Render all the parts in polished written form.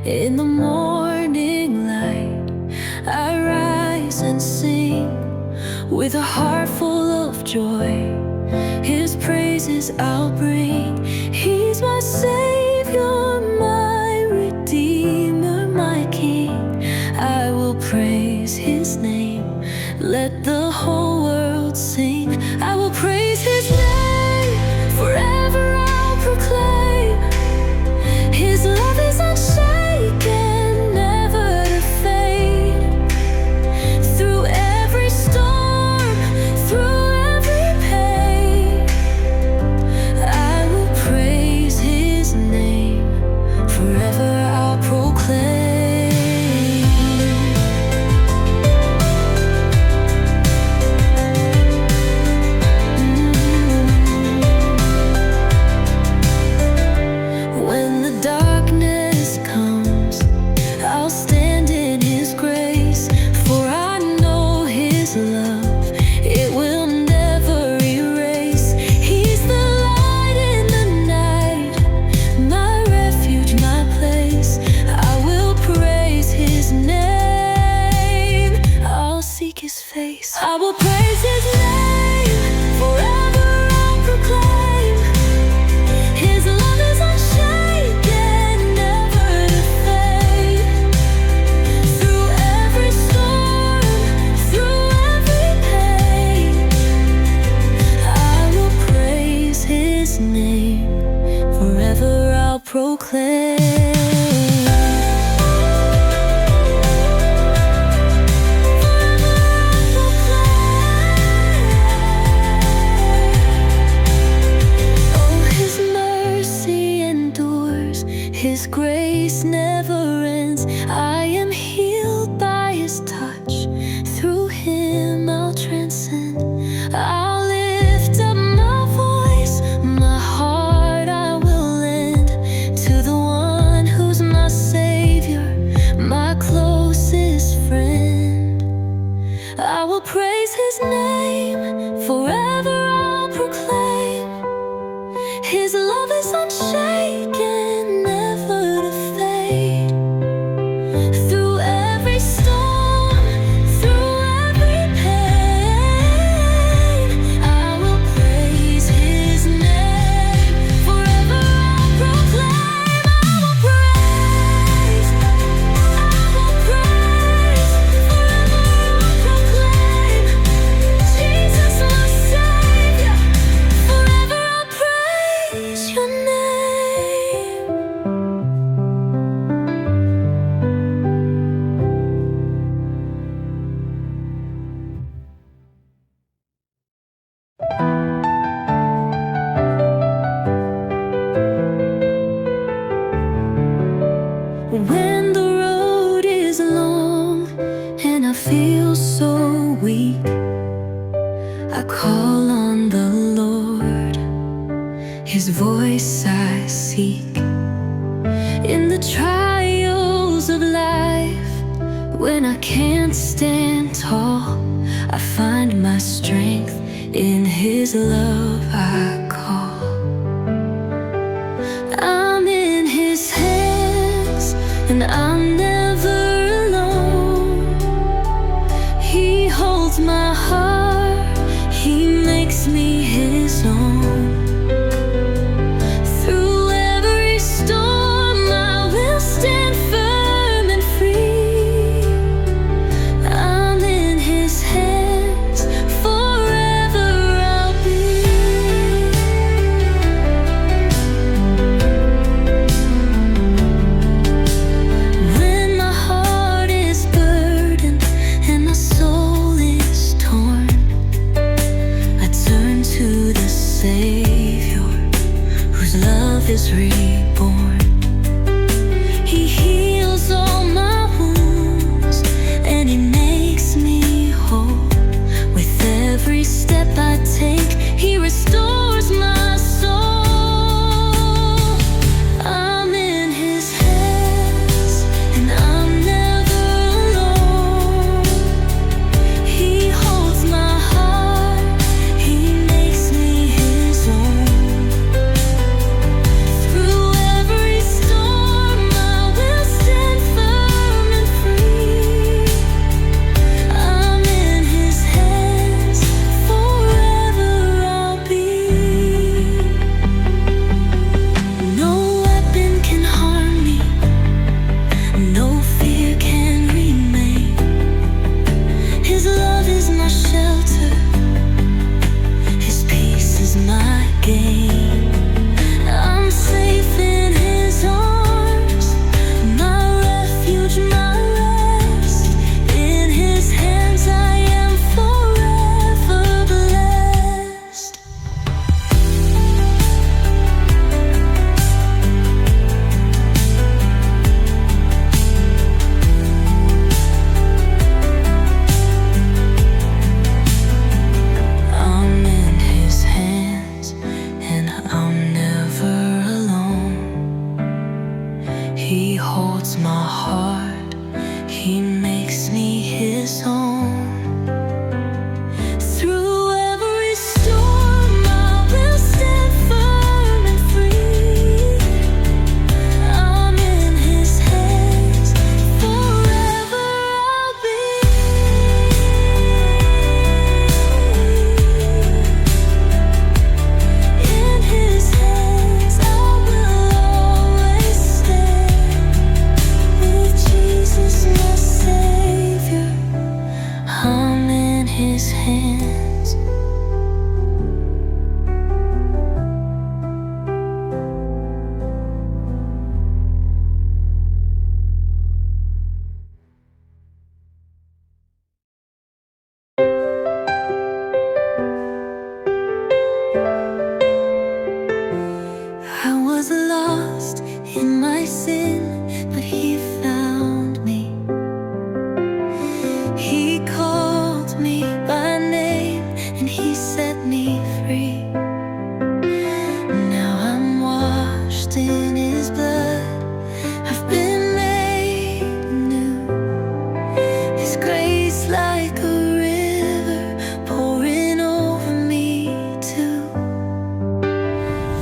In the morning light, I rise and sing with a heart full of joy. His praises I'll bring. He's my Savior, my Redeemer, my King. I will praise His name. Let the whole world sing. I will praise His name. Forever I'll proclaim. His love is unshaken, never to fade. Through every storm, through every pain, I will praise His name. Forever I'll proclaim. When the darkness comes, I'll stand in His grace, for I know His love, it will never erase. He's the light in the night, my refuge, my place. I will praise His name. I'll seek His face. I will praise His name. Forever I'll proclaim. His love is unshaken, never to fade. Through every storm, through every pain, I will praise His name. Forever I'll proclaim. Oh, His mercy endures, His grace never ends. I am healed by His touch, through Him I'll transcend. I'll lift up my voice, my heart I will lend to the one who's my Savior, my closest friend. I will praise His name. Forever I'll proclaim. His love is unshaken, never to fade. Through every storm, through every pain, I will praise His name. Forever I'll proclaim. I will praise. I will praise. Forever I'll proclaim. Jesus, my Savior. Forever I'll praise Your name. When the road is long and I feel so weak, I call on the Lord. His voice I seek. In the trials of life, when I can't stand tall, I find my strength in His love I call. I'm in His hands, and I'm never alone. He holds my heart, He makes me His own. Through every storm, I will stand firm and free. I'm in His hands, forever I'll be. When my heart is burdened and my soul is torn, I turn to the He holds my heart, he makes me his own. Through every storm I will stand firm and free. I'm in his hands, forever I'll be. In his hands I will always stand. With Jesus my Savior, I'm in his hands. I was lost in my sin, but he found me. He called me by name and he set me free. Now I'm washed in his blood, I've been made new. His grace like a river pouring over me too.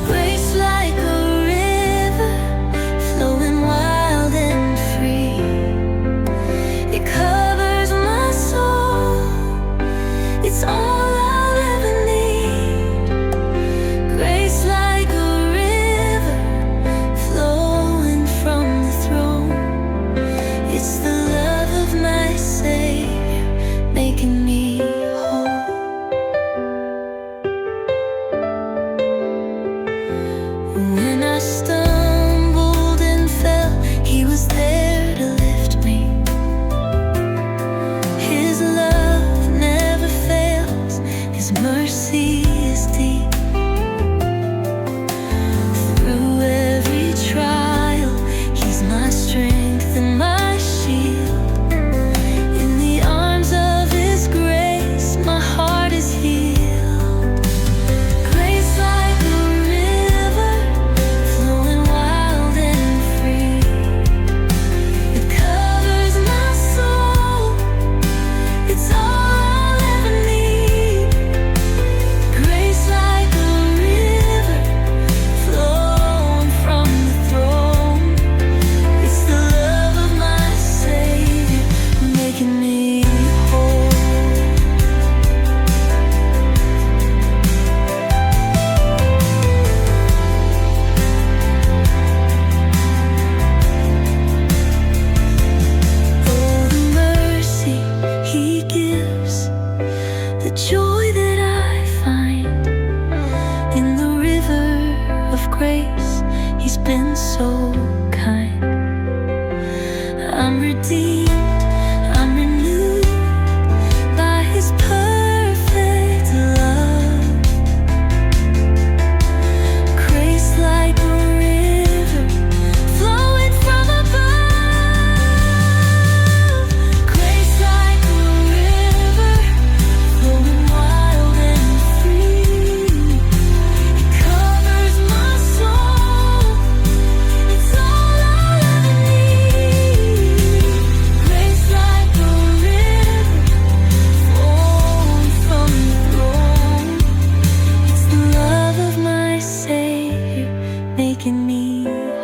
Grace like a river flowing wild and free. It covers my soul, it's all I'll ever need. Grace like a river flowing from the throne. It's the love of my Savior making me whole. When I stumbled and fell, he was there to lift me. His love never fails, his mercy is deep. Through every trial, he's my strength and my shield. In the arms of his grace, my heart is healed. Grace like a river flowing wild and free. It covers my soul, it's all I'll ever need. Grace like a river flowing from the throne. It's the love of my Savior making me whole. Oh, the mercy he gives, the joy that I find in the river of grace. He's been so kind. I'm redeemed, I'm renewed by his perfect love. Grace like a river flowing from above. Grace like a river flowing wild and free. It covers my soul, it's all I'll ever need. Grace like a river flowing from the throne. It's the love of my Savior making me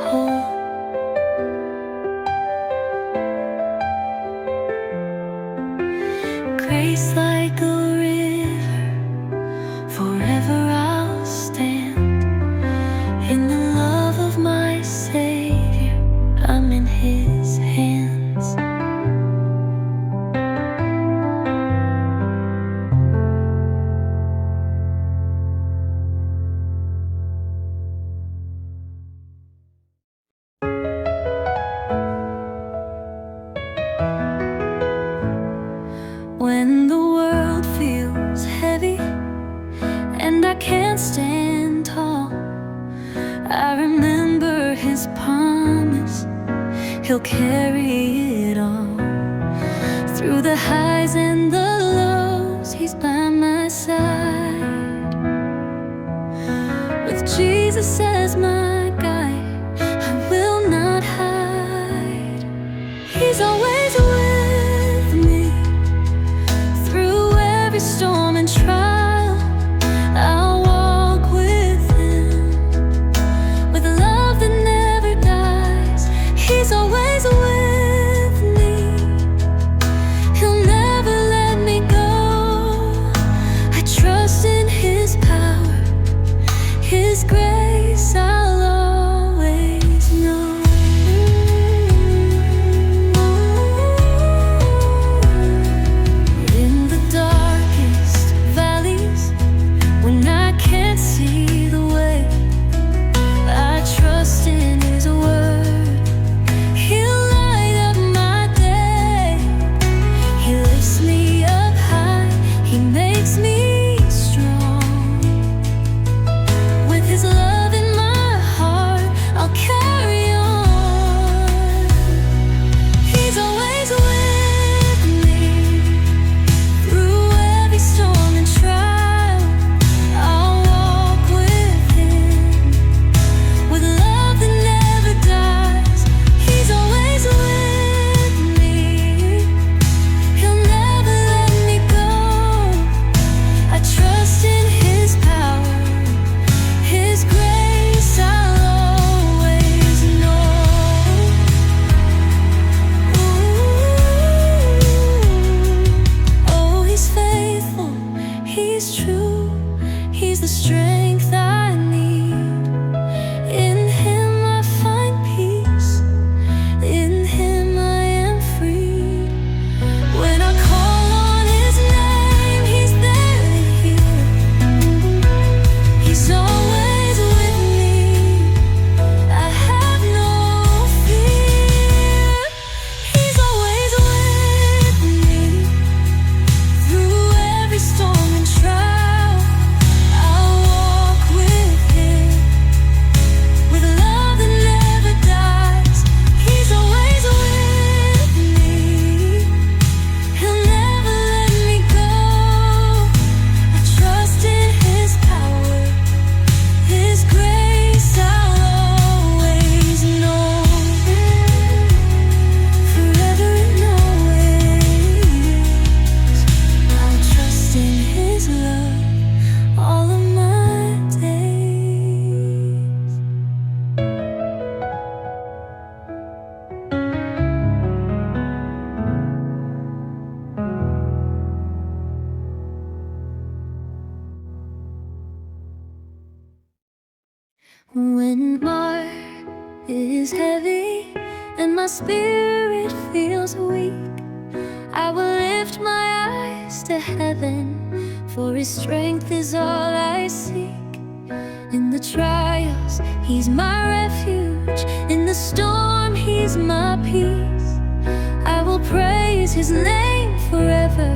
whole. Grace like a river, forever I'll stand. In the love of my Savior, I'm in his hands. When the world feels heavy and I can't stand tall, I remember his promise, he'll carry it all. Through the highs and the lows, he's by my side. With Jesus as my guide, I will not hide. is heavy and my spirit feels weak, I will lift my eyes to heaven, for His strength is all I seek. In the trials, He's my refuge. In the storm, He's my peace. I will praise His name forever,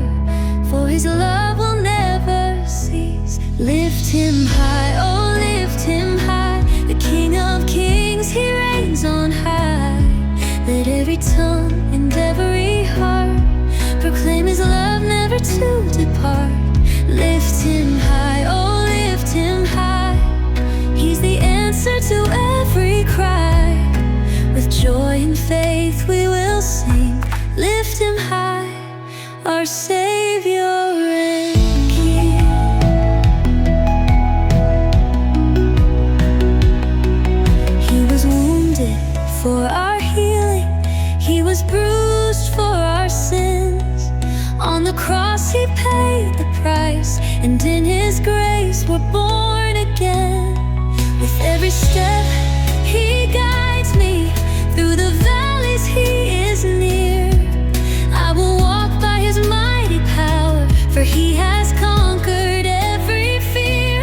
for His love will never cease. Lift Him high, oh lift Him high. The King of Kings, He reigns on high. Let every tongue and every heart proclaim His love never to depart. Lift Him high, oh lift Him high. He's the answer to every cry. With joy and faith we will sing. Lift Him high, our Savior and King. He was wounded for our healing, He was bruised for our sins. On the cross He paid the price, and in His grace we're born again. With every step He guides me, through the valleys He is near. I will walk by His mighty power, for He has conquered every fear.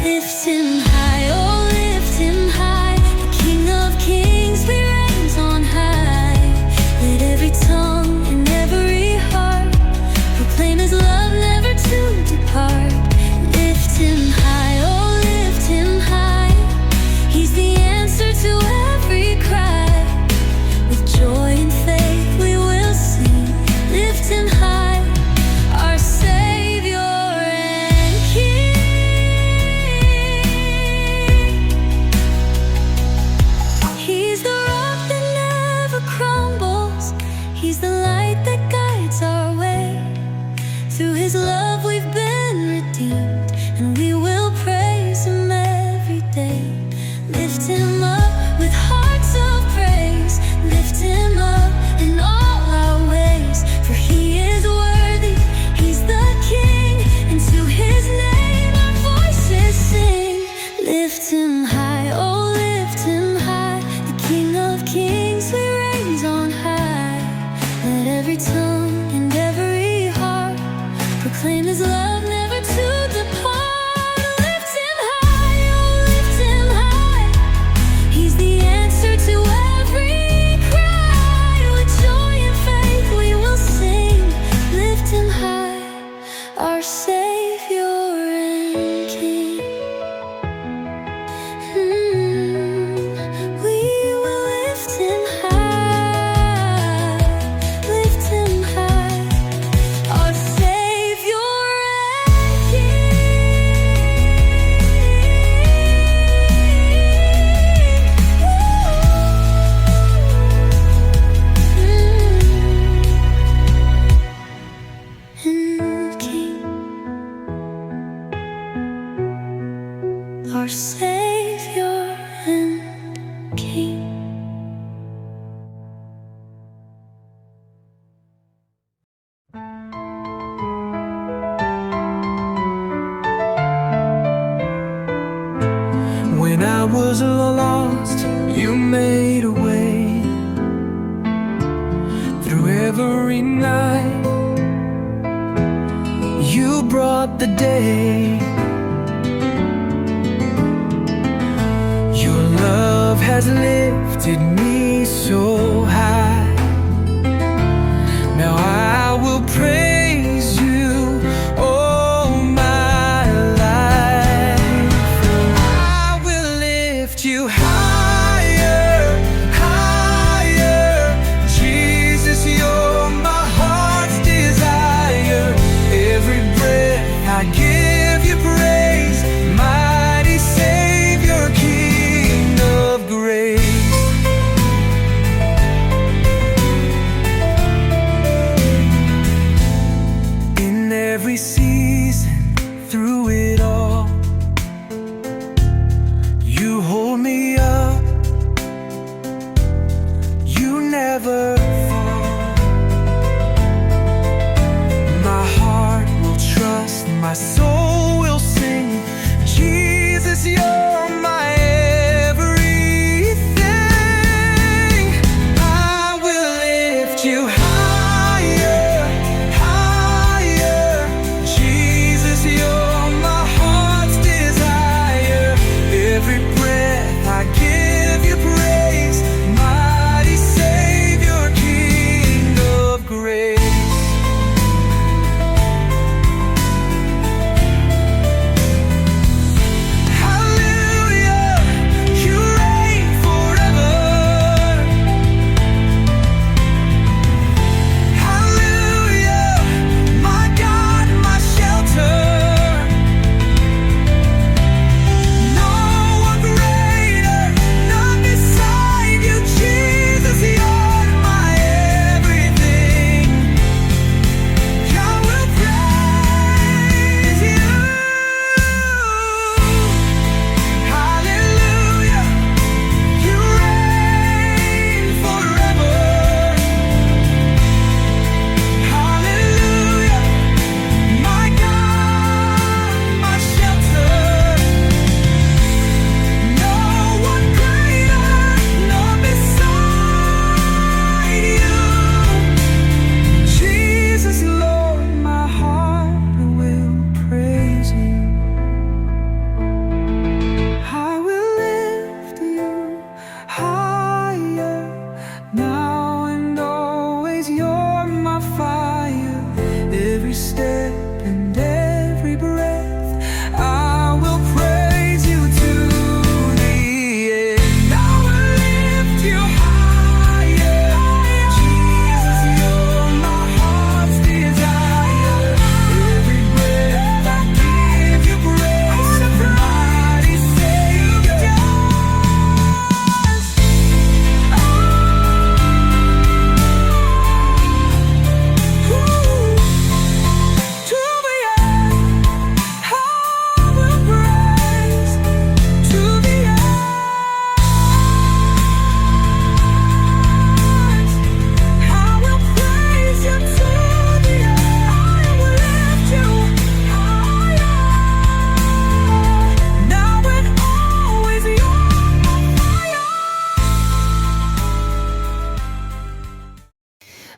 Lift Him high, oh lift Him high. The King of Kings, He reigns on high. Let every tongue and every heart proclaim His love never to depart. Lift Him high, oh lift Him high. He's the answer to every cry. With joy and faith we will sing. Lift Him high, our Savior and King. He's the rock that never crumbles. He's the light that guides our way. Through His love we've been redeemed, and we will praise Him every day. Lift Him up with hearts of praise. Lift Him up in all our ways, for He is worthy, He's the King, and to His name our voices sing. Lift Him high, oh lift Him high. The King of Kings, He reigns on high. Let every tongue and every heart proclaim His love never to depart. Lift Him high, oh lift Him high. He's the answer to every cry. With joy and faith we will sing. Lift Him high, our Savior and King. We will lift Him high. Lift Him high, our Savior and King. Our Savior and King. When I was lost, You made a way. Through every night, You brought the day. Your love has lifted me so high. Now I will praise You all my life. I will lift You higher, higher. Jesus, You're my heart's desire. Every breath I give You praise. Mighty Savior, King of grace.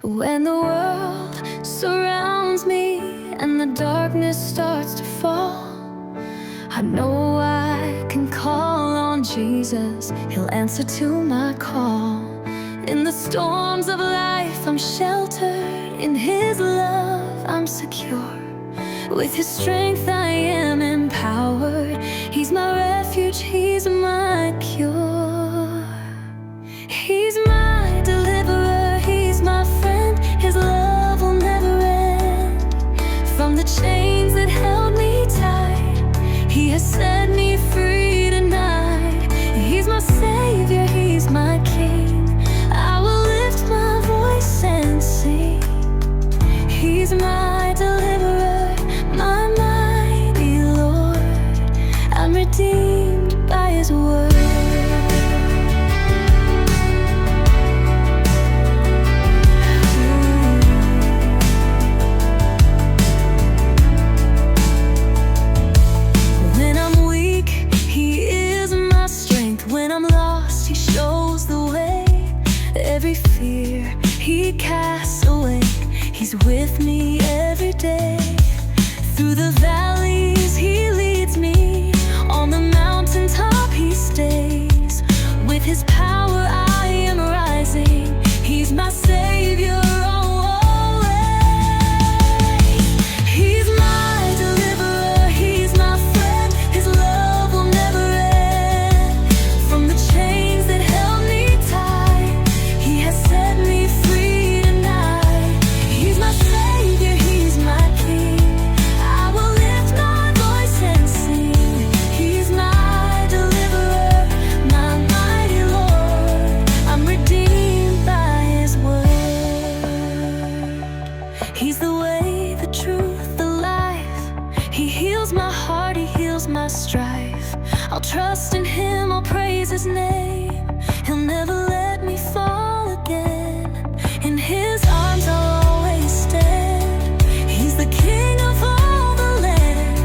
When the world surrounds me and the darkness starts to fall, I know I can call on Jesus. He'll answer to my call. In the storms of life I'm sheltered, in His love I'm secure. With His strength I am empowered. He's my refuge, He's my cure. He's my deliverer, He's my friend. His love will never end. From the chains that held me tight, He has set me free tonight. He's my Savior, He's my King. I will lift my voice and sing. He's my deliverer, my mighty Lord. I'm redeemed by His word. When I'm weak, He is my strength. When I'm lost, He shows the way. Every fear He casts away. He's with me every day. Through the valleys He leads me. On the mountaintop He stays. With His power I am rising. He's my Savior always. He's my deliverer, He's my friend. His love will never end. From the chains that held me tight, He has set me free tonight. He's my Savior, He's my King. I will lift my voice and sing. He's my deliverer, my mighty Lord. I'm redeemed by His word. He's the way, the truth, the life. He heals my heart, He heals my strife. I'll trust in Him, I'll praise His name. He'll never let me fall again. In His arms I'll always stand. He's the King of all the land.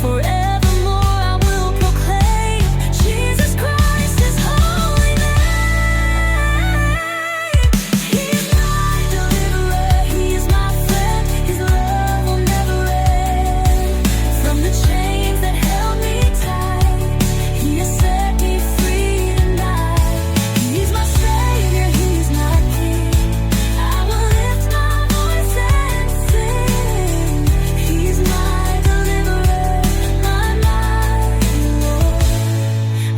Forevermore I will proclaim Jesus Christ, His holy name. He's my deliverer, He's my friend. His love will never end. From the chains that held me tight, He has set me free tonight. He's my Savior, He's my King. I will lift my voice and sing. He's my deliverer, my mighty Lord.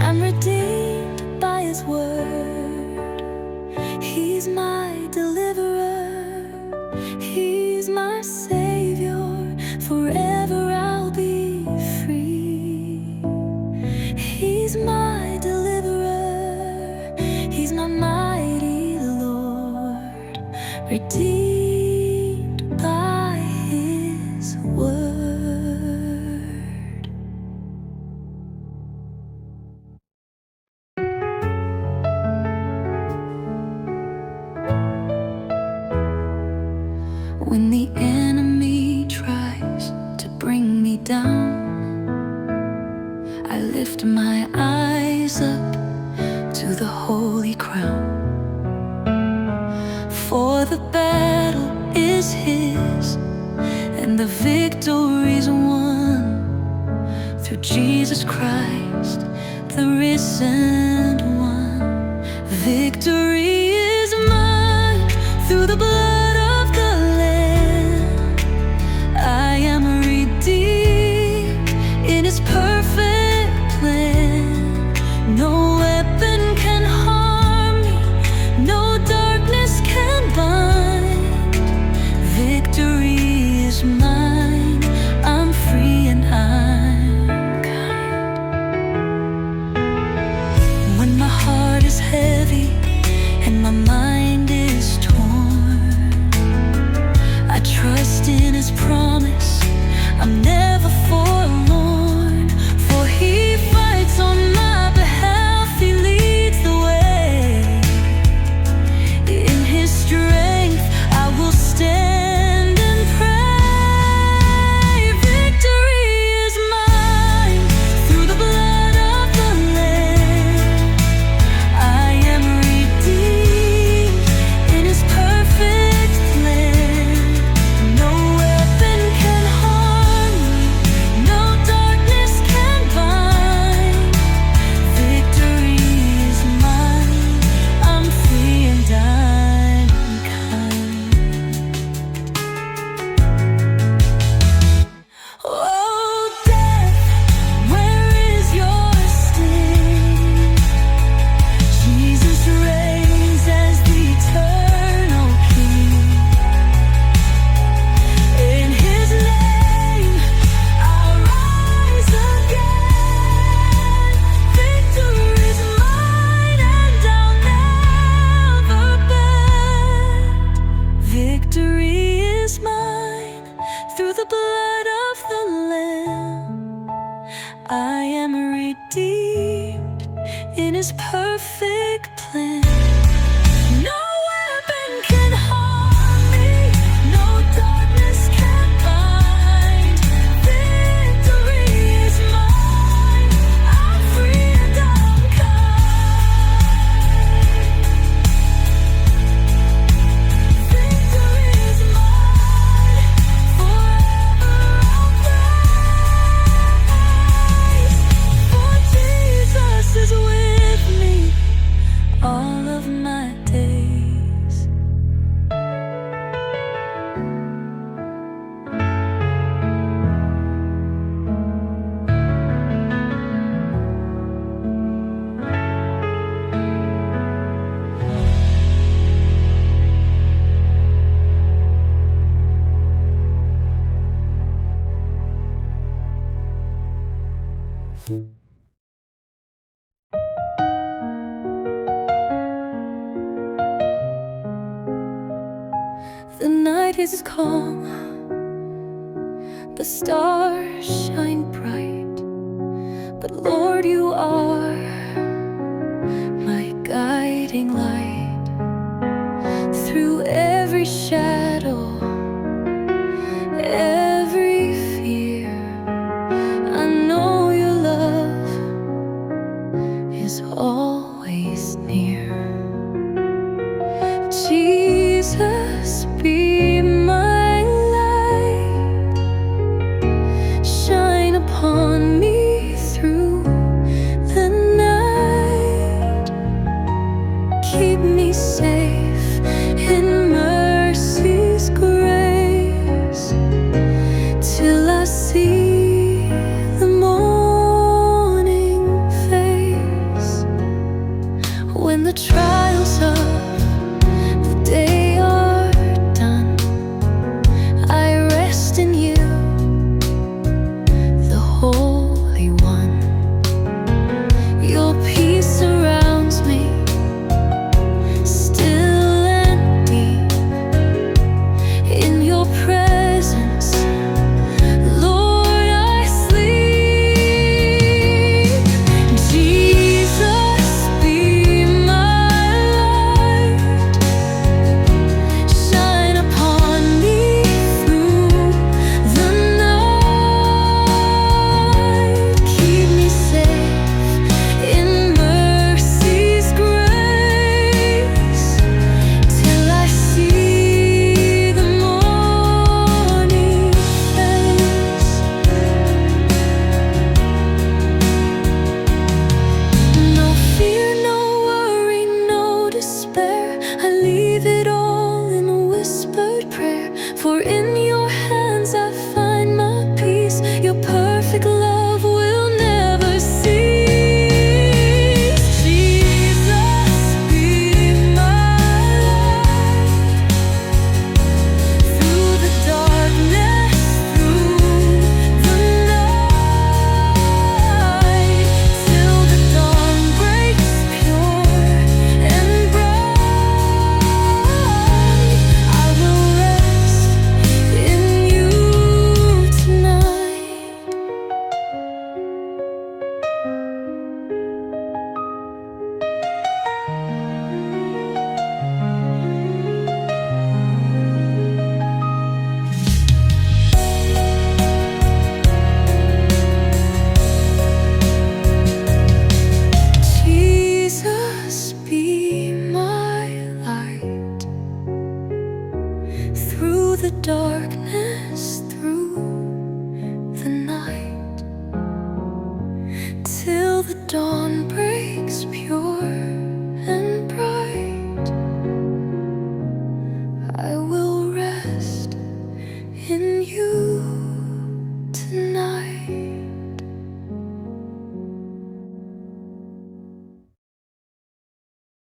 I'm redeemed by His word. He's my deliverer, He's my Savior. Forever I'll be free. He's my deliverer, He's my mighty Lord. Redeemed by His word. When the enemy tries to bring me down, I lift my eyes up to the holy crown. For the battle is His, and the victory's won. Through Jesus Christ, the risen one. Victory is mine through the blood of the Lamb. I am redeemed in His perfect plan. No weapon can harm me, no darkness can bind. Victory is mine, I'm free and I'm kind. When my heart is heavy, is calm, the stars shine bright, but Lord, you are my guiding light. Through every shadow, every fear, I know your love is always near. Jesus, be my light, shine upon me through the night. Keep me safe in mercy's grace, till I see the morning face. When the trials of the day are done, I rest in you, the Holy One. Your peace surrounds me, still and deep. In your presence, Lord, I sleep. Jesus, be my light, shine upon me through the night. Keep me safe in mercy's grace, till I see the morning face. No fear, no worry, no despair, I leave it all in a whispered prayer. For in your hands I find my peace, your perfect love will never cease. Jesus, be my light, through the darkness, through the night, till the dawn breaks pure and bright. I will rest in you tonight. Jesus, be my light, through the darkness,